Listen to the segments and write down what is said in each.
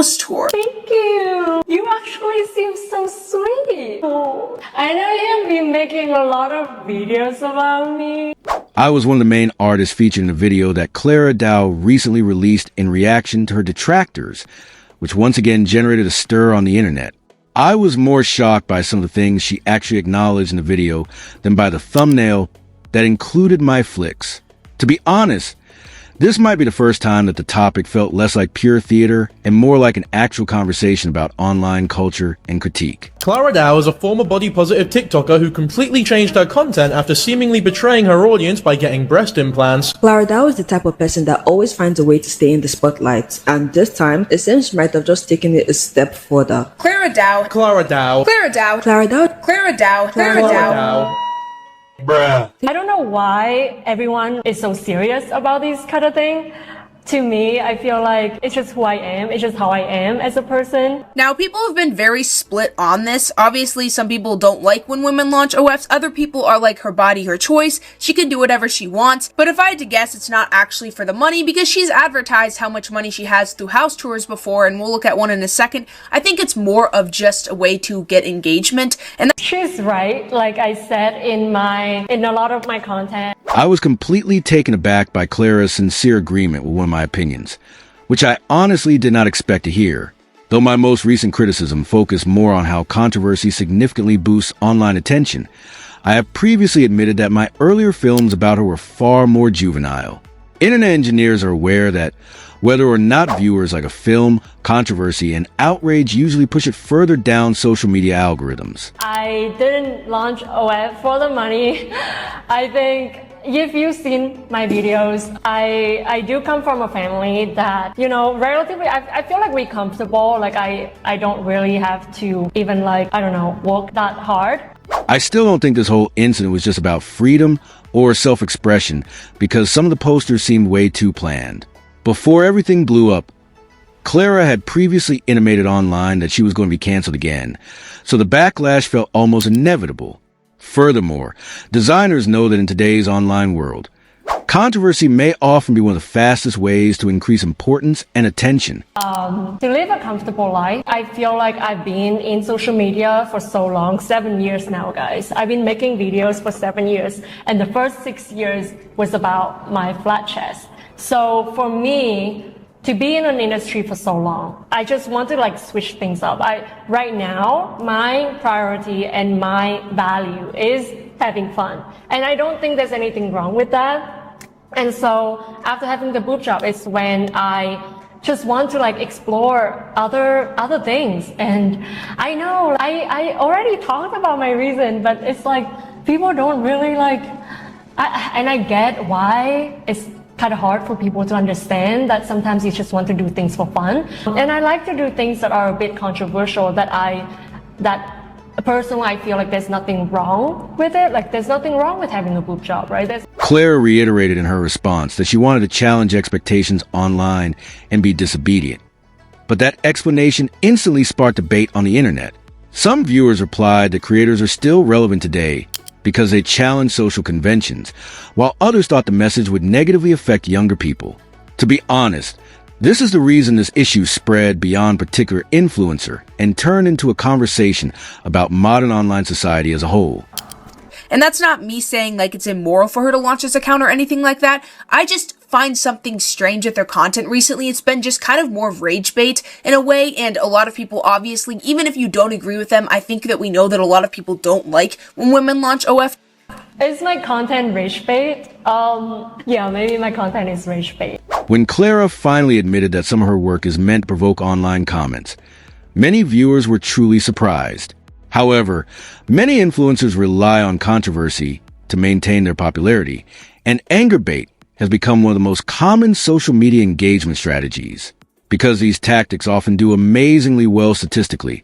tour. Thank you. You actually seem so sweet. Oh, I know you've been making a lot of videos about me. I was one of the main artists featured in a video that Clara Dao recently released in reaction to her detractors, which once again generated a stir on the internet. I was more shocked by some of the things she actually acknowledged in the video than by the thumbnail that included my flicks. To be honest, this might be the first time that the topic felt less like pure theater and more like an actual conversation about online culture and critique. Clara Dao is a former body-positive TikToker who completely changed her content after seemingly betraying her audience by getting breast implants. Clara Dao is the type of person that always finds a way to stay in the spotlight, and this time, it seems she might have just taken it a step further. Clara Dao. Clara Dao. Clara Dao. Clara Dao? Clara Dao. Clara Dao. Bruh. I don't know why everyone is so serious about these kind of thing. To me, I feel like it's just who I am. It's just how I am as a person. Now, people have been very split on this. Obviously, some people don't like when women launch OFs. Other people are like, her body, her choice. She can do whatever she wants. But if I had to guess, it's not actually for the money because she's advertised how much money she has through house tours before, and we'll look at one in a second. I think it's more of just a way to get engagement. And She's right, like I said in a lot of my content. I was completely taken aback by Clara's sincere agreement with one of my opinions, which I honestly did not expect to hear, though my most recent criticism focused more on how controversy significantly boosts online attention. I have previously admitted that my earlier films about her were far more juvenile. Internet engineers are aware that whether or not viewers like a film, controversy and outrage usually push it further down social media algorithms. I didn't launch OF for the money. I think if you've seen my videos, I do come from a family that, you know, relatively, I feel like we're comfortable. Like I don't really have to even work that hard. I still don't think this whole incident was just about freedom or self-expression because some of the posters seemed way too planned. Before everything blew up, Clara had previously intimated online that she was going to be canceled again, so the backlash felt almost inevitable. Furthermore, designers know that in today's online world, controversy may often be one of the fastest ways to increase importance and attention. To live a comfortable life, I feel like I've been in social media for so long, 7 years now, guys. I've been making videos for 7 years, and the first 6 years was about my flat chest. So for me, to be in an industry for so long, I just want to switch things up. Right now, my priority and my value is having fun. And I don't think there's anything wrong with that. And so after having the boob job, it's when I just want to explore other things. And I know I already talked about my reason, but it's like people don't really and I get why it's kind of hard for people to understand that sometimes you just want to do things for fun. And I like to do things that are a bit controversial that personally I feel like there's nothing wrong with it. Like there's nothing wrong with having a boob job, right? Clara reiterated in her response that she wanted to challenge expectations online and be disobedient. But that explanation instantly sparked debate on the internet. Some viewers replied that creators are still relevant today because they challenge social conventions, while others thought the message would negatively affect younger people. To be honest, this is the reason this issue spread beyond particular influencer and turned into a conversation about modern online society as a whole. And that's not me saying it's immoral for her to launch this account or anything like that. I just find something strange with their content recently. It's been just kind of more rage bait in a way, and a lot of people, obviously, even if you don't agree with them, I think that we know that a lot of people don't like when women launch OF. Is my content rage bait? Yeah, maybe my content is rage bait. When Clara finally admitted that some of her work is meant to provoke online comments, many viewers were truly surprised. However, many influencers rely on controversy to maintain their popularity, and anger bait has become one of the most common social media engagement strategies. Because these tactics often do amazingly well statistically,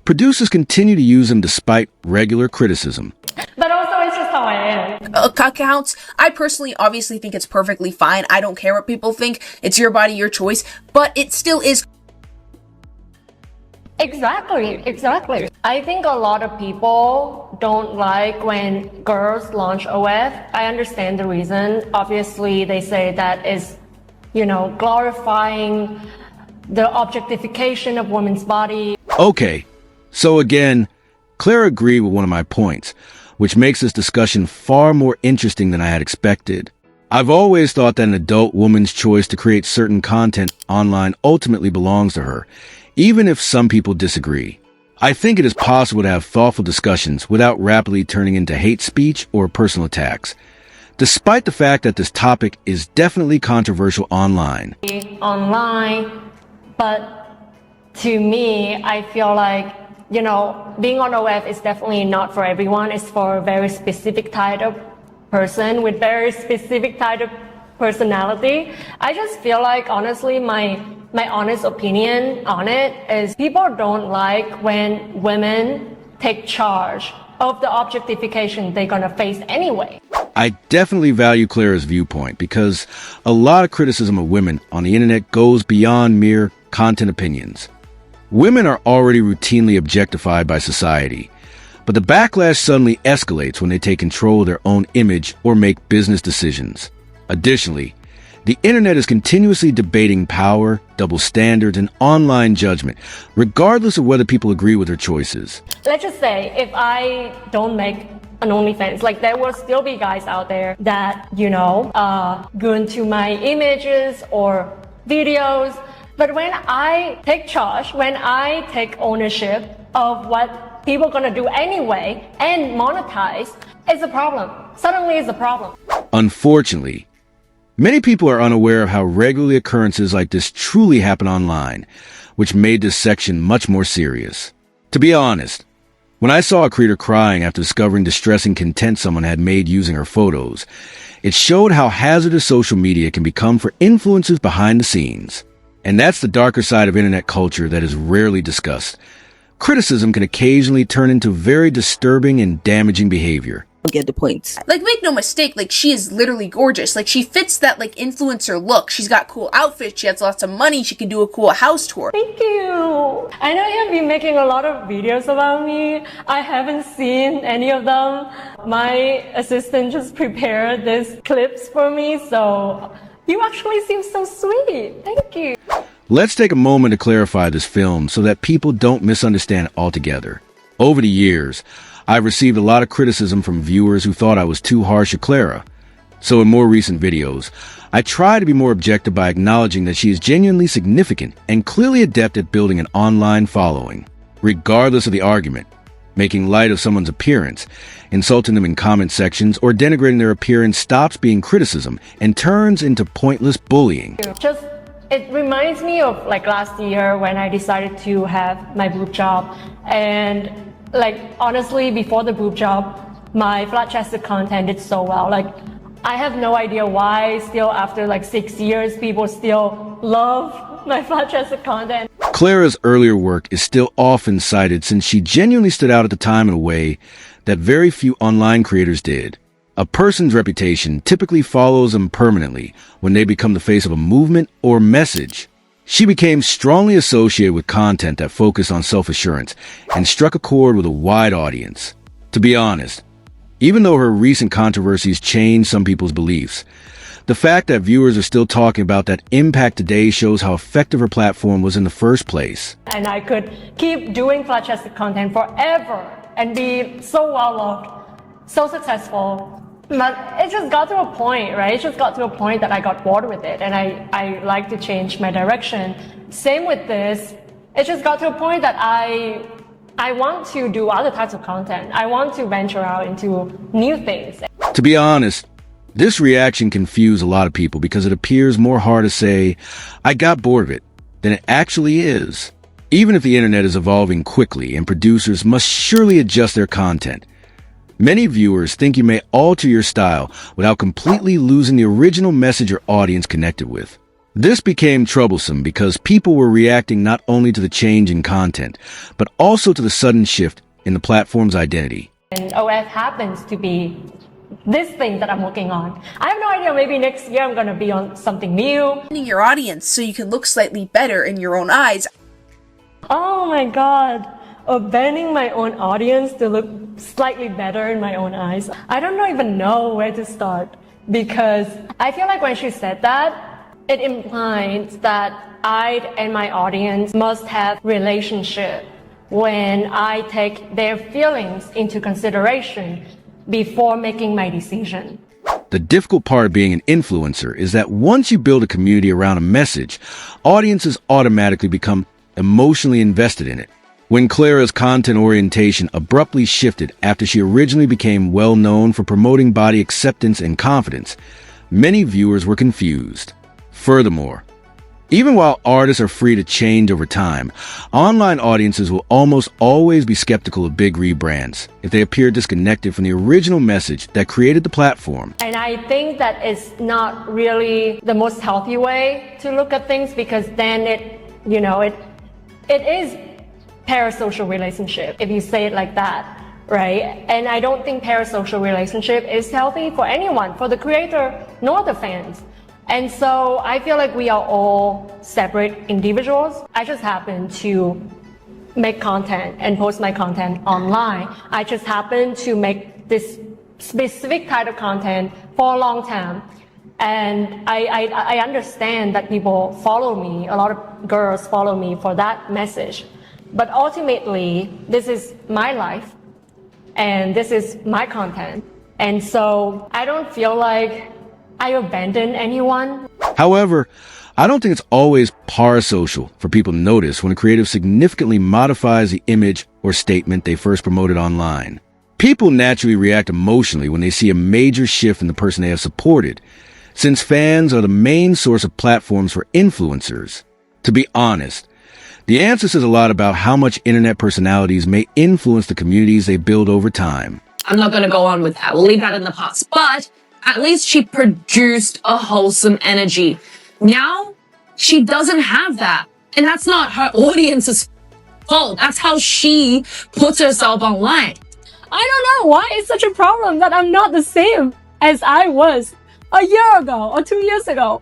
producers continue to use them despite regular criticism. But also, it's just how I am. Accounts, I personally obviously think it's perfectly fine. I don't care what people think. It's your body, your choice, but it still is. Exactly. I think a lot of people don't like when girls launch OF. I understand the reason. Obviously, they say that is, glorifying the objectification of women's body. Okay, so again, Clara agreed with one of my points, which makes this discussion far more interesting than I had expected. I've always thought that an adult woman's choice to create certain content online ultimately belongs to her, even if some people disagree. I think it is possible to have thoughtful discussions without rapidly turning into hate speech or personal attacks, despite the fact that this topic is definitely controversial online. But to me, I feel like, being on OF is definitely not for everyone. It's for a very specific type of person with very specific type of personality. I just feel like, honestly, my honest opinion on it is people don't like when women take charge of the objectification they're gonna face anyway. I definitely value Clara's viewpoint because a lot of criticism of women on the internet goes beyond mere content opinions. Women are already routinely objectified by society, but the backlash suddenly escalates when they take control of their own image or make business decisions. Additionally, the internet is continuously debating power, double standards, and online judgment, regardless of whether people agree with their choices. Let's just say if I don't make an OnlyFans, like there will still be guys out there that, go into my images or videos. But when I take charge, when I take ownership of what people are gonna do anyway and monetize, it's a problem. Suddenly it's a problem. Unfortunately, many people are unaware of how regularly occurrences like this truly happen online, which made this section much more serious. To be honest, when I saw a creator crying after discovering distressing content someone had made using her photos, it showed how hazardous social media can become for influencers behind the scenes. And that's the darker side of internet culture that is rarely discussed. Criticism can occasionally turn into very disturbing and damaging behavior. Get the point. Like, make no mistake, like, she is literally gorgeous. Like, she fits that, like, influencer look. She's got cool outfits, she has lots of money, she can do a cool house tour. Thank you. I know you have been making a lot of videos about me. I haven't seen any of them. My assistant just prepared these clips for me, so you actually seem so sweet. Thank you. Let's take a moment to clarify this film so that people don't misunderstand it altogether. Over the years, I've received a lot of criticism from viewers who thought I was too harsh to Clara. So in more recent videos, I try to be more objective by acknowledging that she is genuinely significant and clearly adept at building an online following. Regardless of the argument, making light of someone's appearance, insulting them in comment sections, or denigrating their appearance stops being criticism and turns into pointless bullying. It reminds me of like last year when I decided to have my boob job, and like honestly before the boob job my flat-chested content did so well. Like I have no idea why still after like 6 years people still love my flat-chested content. Clara's earlier work is still often cited since she genuinely stood out at the time in a way that very few online creators did. A person's reputation typically follows them permanently when they become the face of a movement or message. She became strongly associated with content that focused on self-assurance and struck a chord with a wide audience. To be honest, even though her recent controversies changed some people's beliefs, the fact that viewers are still talking about that impact today shows how effective her platform was in the first place. And I could keep doing flat-chested content forever and be so well-loved, so successful. But it just got to a point, right? It just got to a point that I got bored with it and I like to change my direction. Same with this. It just got to a point that I want to do other types of content. I want to venture out into new things. To be honest, this reaction confused a lot of people because it appears more hard to say, I got bored of it, than it actually is. Even if the internet is evolving quickly and producers must surely adjust their content, many viewers think you may alter your style without completely losing the original message your audience connected with. This became troublesome because people were reacting not only to the change in content, but also to the sudden shift in the platform's identity. And OF happens to be this thing that I'm working on. I have no idea, maybe next year I'm going to be on something new. Your audience so you can look slightly better in your own eyes. Oh my god. Abandoning my own audience to look slightly better in my own eyes. I don't even know where to start because I feel like when she said that, it implies that I and my audience must have relationship when I take their feelings into consideration before making my decision. The difficult part of being an influencer is that once you build a community around a message, audiences automatically become emotionally invested in it. When Clara's content orientation abruptly shifted after she originally became well known for promoting body acceptance and confidence, many viewers were confused. Furthermore, even while artists are free to change over time, online audiences will almost always be skeptical of big rebrands if they appear disconnected from the original message that created the platform. And I think that it's not really the most healthy way to look at things, because then it is parasocial relationship, if you say it like that, right? And I don't think parasocial relationship is healthy for anyone, for the creator nor the fans. And so I feel like we are all separate individuals. I just happen to make content and post my content online. I just happen to make this specific type of content for a long time. And I understand that people follow me, a lot of girls follow me for that message. But ultimately, this is my life and this is my content. And so I don't feel like I abandon anyone. However, I don't think it's always parasocial for people to notice when a creative significantly modifies the image or statement they first promoted online. People naturally react emotionally when they see a major shift in the person they have supported, since fans are the main source of platforms for influencers. To be honest, the answer says a lot about how much internet personalities may influence the communities they build over time. I'm not going to go on with that. We'll leave that in the past. But at least she produced a wholesome energy. Now, she doesn't have that. And that's not her audience's fault. That's how she puts herself online. I don't know why it's such a problem that I'm not the same as I was a year ago or 2 years ago.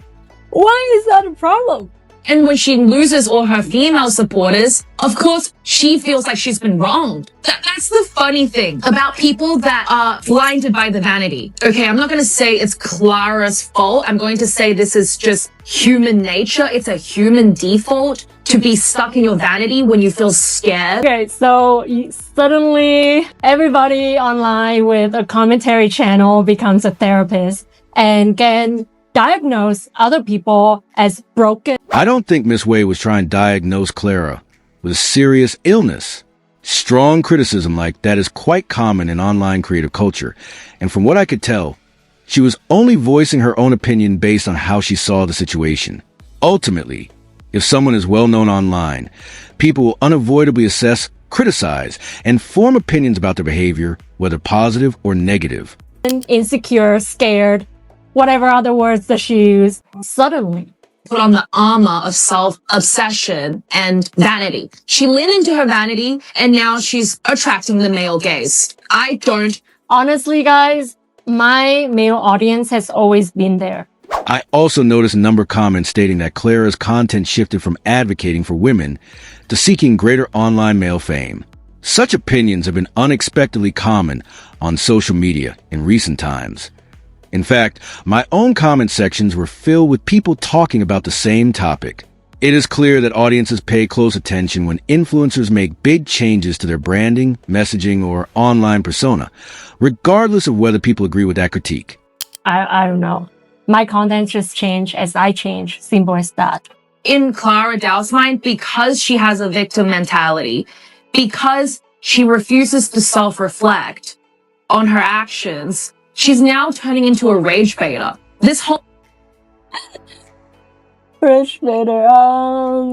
Why is that a problem? And when she loses all her female supporters, of course, she feels like she's been wronged. That's the funny thing about people that are blinded by the vanity. Okay, I'm not going to say it's Clara's fault. I'm going to say this is just human nature. It's a human default to be stuck in your vanity when you feel scared. Okay, so suddenly everybody online with a commentary channel becomes a therapist and can diagnose other people as broken. I don't think Miss Wei was trying to diagnose Clara with a serious illness. Strong criticism like that is quite common in online creative culture, and from what I could tell, she was only voicing her own opinion based on how she saw the situation. Ultimately, if someone is well known online, people will unavoidably assess, criticize, and form opinions about their behavior, whether positive or negative. Insecure, scared, whatever other words that she used, suddenly Put on the armor of self-obsession and vanity. She leaned into her vanity and now she's attracting the male gaze. I don't. Honestly, guys, my male audience has always been there. I also noticed a number of comments stating that Clara's content shifted from advocating for women to seeking greater online male fame. Such opinions have been unexpectedly common on social media in recent times. In fact, my own comment sections were filled with people talking about the same topic. It is clear that audiences pay close attention when influencers make big changes to their branding, messaging, or online persona, regardless of whether people agree with that critique. I don't know. My content just change as I change. Simple as that. In Clara Dao's mind, because she has a victim mentality, because she refuses to self-reflect on her actions, she's now turning into a rage baiter. This whole Rage baiter.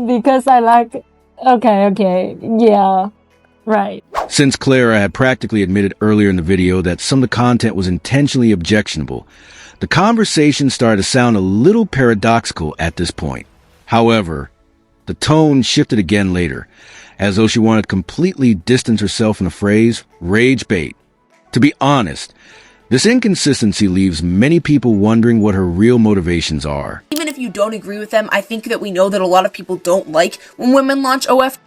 Because I like. Okay. Yeah. Right. Since Clara had practically admitted earlier in the video that some of the content was intentionally objectionable, the conversation started to sound a little paradoxical at this point. However, the tone shifted again later, as though she wanted to completely distance herself from the phrase rage bait. To be honest, this inconsistency leaves many people wondering what her real motivations are. Even if you don't agree with them, I think that we know that a lot of people don't like when women launch OF.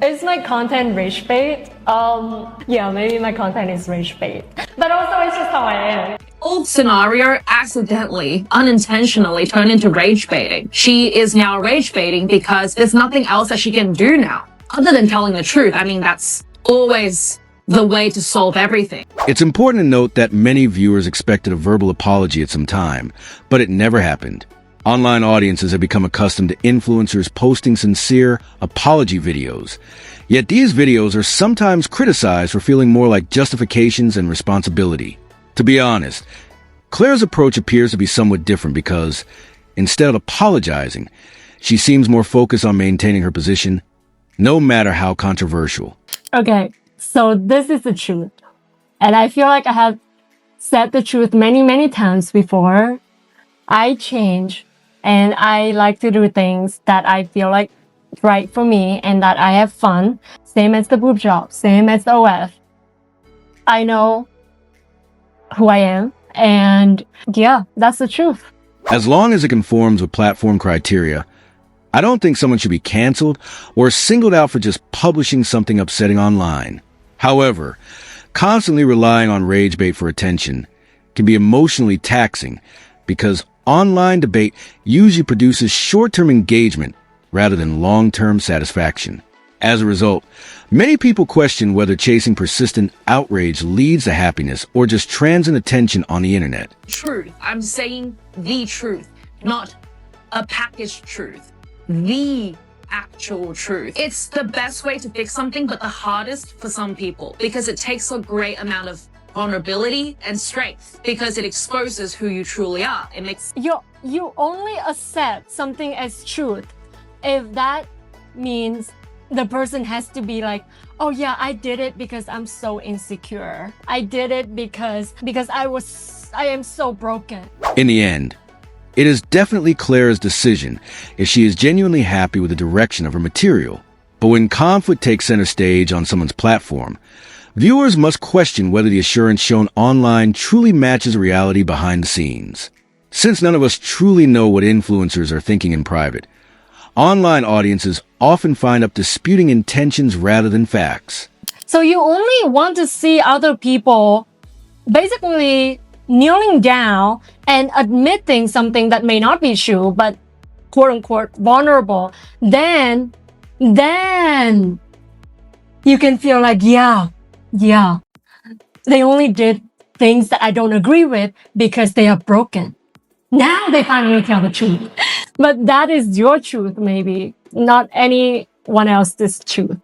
Is my content rage bait? Yeah, maybe my content is rage bait. But also it's just how I am. whole scenario accidentally, unintentionally turned into rage baiting. She is now rage baiting because there's nothing else that she can do now other than telling the truth. I mean, that's always the way to solve everything. It's important to note that many viewers expected a verbal apology at some time, but it never happened. Online audiences have become accustomed to influencers posting sincere apology videos. Yet these videos are sometimes criticized for feeling more like justifications and responsibility. To be honest, Claire's approach appears to be somewhat different because, instead of apologizing, she seems more focused on maintaining her position, no matter how controversial. Okay, so this is the truth. And I feel like I have said the truth many, many times before. I change and I like to do things that I feel like right for me and that I have fun. Same as the boob job, same as the OF. I know who I am, and yeah, that's the truth. As long as it conforms with platform criteria, I don't think someone should be canceled or singled out for just publishing something upsetting online. However, constantly relying on rage bait for attention can be emotionally taxing because online debate usually produces short-term engagement rather than long-term satisfaction. As a result, many people question whether chasing persistent outrage leads to happiness or just transient attention on the internet. Truth. I'm saying the truth, not a packaged truth. The actual truth. It's the best way to fix something, but the hardest for some people because it takes a great amount of vulnerability and strength because it exposes who you truly are. It makes You only accept something as truth if that means the person has to be like, oh yeah, I did it because I'm so insecure. I did it because I am so broken. In the end, it is definitely Clara's decision if she is genuinely happy with the direction of her material. But when conflict takes center stage on someone's platform, viewers must question whether the assurance shown online truly matches reality behind the scenes. Since none of us truly know what influencers are thinking in private, online audiences often find up disputing intentions rather than facts. So you only want to see other people basically kneeling down and admitting something that may not be true, but quote unquote vulnerable. Then you can feel like, yeah, they only did things that I don't agree with because they are broken. Now they finally tell the truth. But that is your truth, maybe, not anyone else's truth,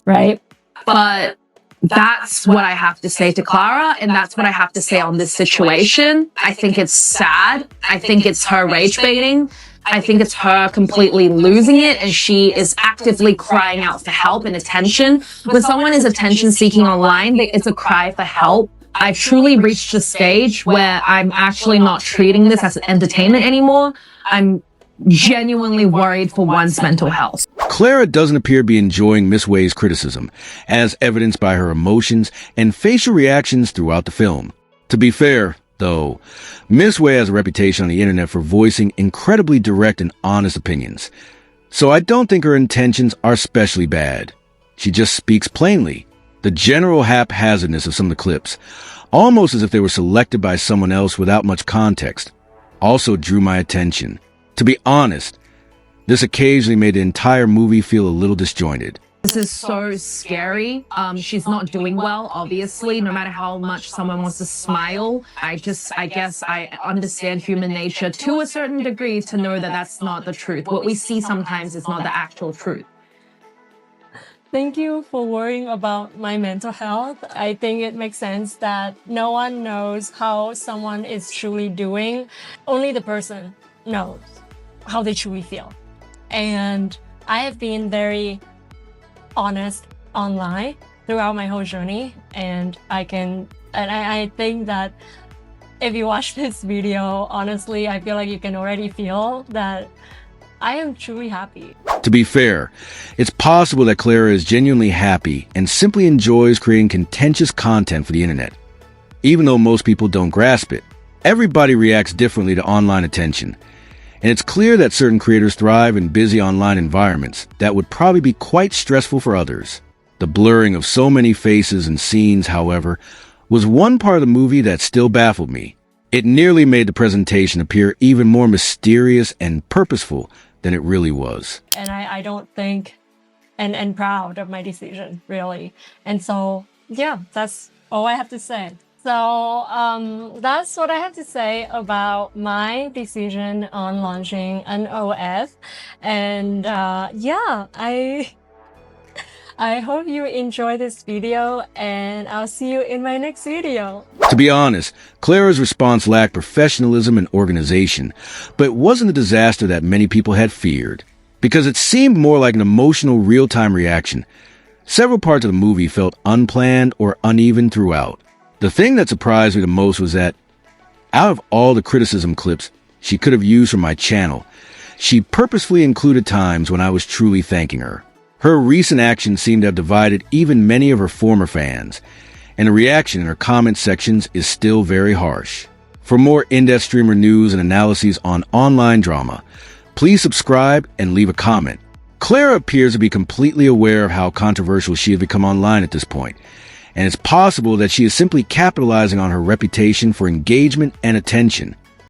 right? But that's what I have to say to Clara, and that's what I have to say on this situation. I think it's sad. I think it's her rage baiting. I think it's her completely losing it, and she is actively crying out for help and attention. When someone is attention seeking online, it's a cry for help. I've truly reached a stage where I'm actually not treating this as entertainment anymore. I'm genuinely worried for one's mental health. Clara doesn't appear to be enjoying Miss Wei's criticism, as evidenced by her emotions and facial reactions throughout the film. To be fair, though, Miss Wei has a reputation on the internet for voicing incredibly direct and honest opinions. So I don't think her intentions are especially bad. She just speaks plainly. The general haphazardness of some of the clips, almost as if they were selected by someone else without much context, also drew my attention. To be honest, this occasionally made the entire movie feel a little disjointed. This is so scary. She's not doing well, obviously, no matter how much someone wants to smile. I guess I understand human nature to a certain degree to know that that's not the truth. What we see sometimes is not the actual truth. Thank you for worrying about my mental health. I think it makes sense that no one knows how someone is truly doing. Only the person knows how they truly feel. And I have been very honest online throughout my whole journey, and I think that if you watch this video, honestly, I feel like you can already feel that I am truly happy. To be fair, it's possible that Clara is genuinely happy and simply enjoys creating contentious content for the internet. Even though most people don't grasp it, everybody reacts differently to online attention. And it's clear that certain creators thrive in busy online environments that would probably be quite stressful for others. The blurring of so many faces and scenes, however, was one part of the movie that still baffled me. It nearly made the presentation appear even more mysterious and purposeful than it really was. And I don't think, and proud of my decision, really. And so, yeah, that's all I have to say. So that's what I have to say about my decision on launching an OF. And yeah, I hope you enjoy this video, and I'll see you in my next video. To be honest, Clara's response lacked professionalism and organization, but it wasn't the disaster that many people had feared, because it seemed more like an emotional real-time reaction. Several parts of the movie felt unplanned or uneven throughout. The thing that surprised me the most was that, out of all the criticism clips she could have used from my channel, she purposefully included times when I was truly thanking her. Her recent actions seemed to have divided even many of her former fans, and the reaction in her comment sections is still very harsh. For more in-depth streamer news and analyses on online drama, please subscribe and leave a comment. Clara appears to be completely aware of how controversial she has become online at this point, and it's possible that she is simply capitalizing on her reputation for engagement and attention.